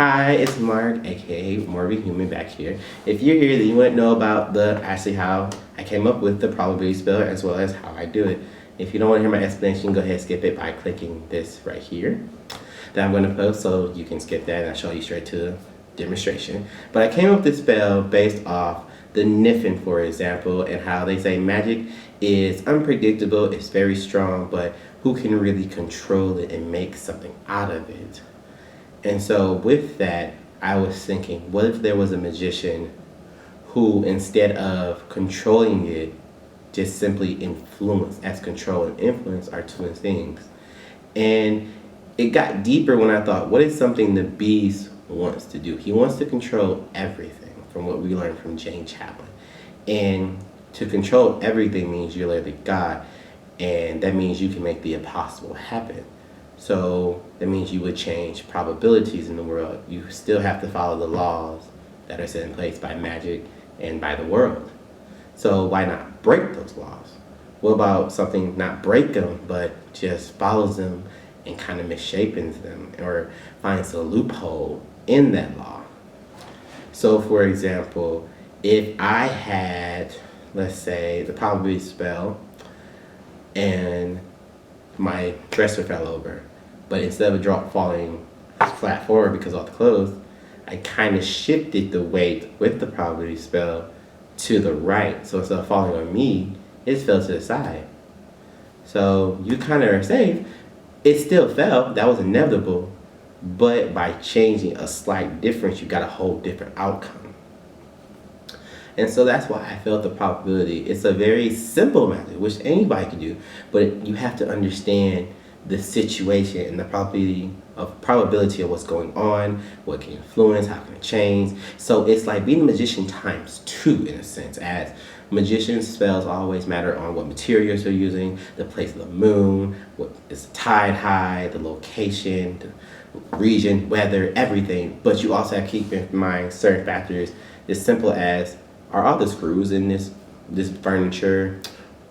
Hi, it's Mark, aka Morbid Human back here. If you're here, then you want to know about actually how I came up with the probability spell as well as how I do it. If you don't want to hear my explanation, go ahead and skip it by clicking this right here that I'm going to post, so you can skip that and I'll show you straight to the demonstration. But I came up with this spell based off the Niffin, for example, and how they say magic is unpredictable, it's very strong, but who can really control it and make something out of it? And so with that, I was thinking, what if there was a magician who, instead of controlling it, just simply influence, as control and influence are two things. And it got deeper when I thought, what is something the beast wants to do? He wants to control everything, from what we learned from Jane Chaplin. And to control everything means you're literally God, and that means you can make the impossible happen. So that means you would change probabilities in the world. You still have to follow the laws that are set in place by magic and by the world. So why not break those laws? What about something not break them, but just follows them and kind of misshapens them or finds a loophole in that law? So for example, if I had, let's say, the probability spell and my dresser fell over, but instead of falling flat forward because of all the clothes, I kind of shifted the weight with the probability spell to the right. So instead of falling on me, it fell to the side. So you kind of are safe. It still fell, that was inevitable, but by changing a slight difference, you got a whole different outcome. And so that's why I felt the probability. It's a very simple method, which anybody can do, but you have to understand the situation and the probability of what's going on, what can influence, how can it change. So it's like being a magician times 2 in a sense, as magician spells always matter on what materials you're using, the place of the moon, what is the tide high, the location, the region, weather, everything. But you also have to keep in mind certain factors as simple as, are all the screws in this furniture?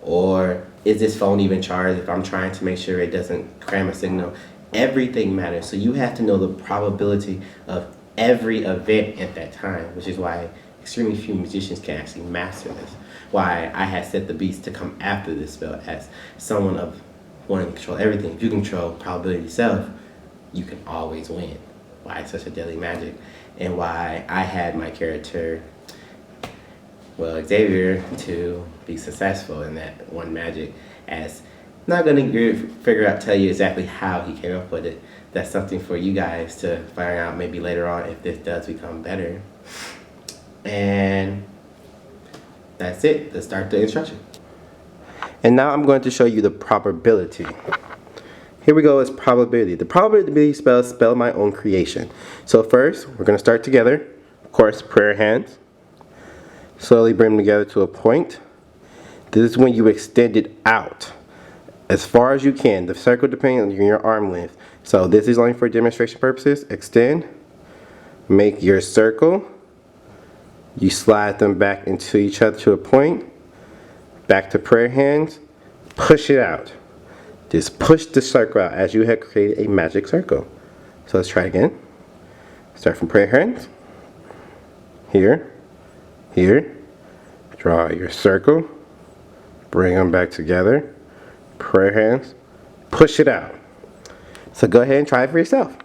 Or is this phone even charged if I'm trying to make sure it doesn't cram a signal? Everything matters. So you have to know the probability of every event at that time, which is why extremely few magicians can actually master this. Why I had set the beast to come after this spell as someone of wanting to control everything. If you control probability itself, you can always win. Why it's such a deadly magic, and why I had my character, well, Xavier, to be successful in that one magic. As I'm not gonna tell you exactly how he came up with it. That's something for you guys to find out maybe later on if this does become better. And that's it. Let's start the instruction. And now I'm going to show you the probability. Here we go, it's probability. The probability spell my own creation. So first, we're gonna start together. Of course, prayer hands. Slowly bring them together to a point. This is when you extend it out as far as you can. The circle depends on your arm length. So this is only for demonstration purposes. Extend, make your circle. You slide them back into each other to a point. Back to prayer hands. Push it out. Just push the circle out as you have created a magic circle. So let's try again. Start from prayer hands. Here. Here, draw your circle, bring them back together, prayer hands, push it out. So go ahead and try it for yourself.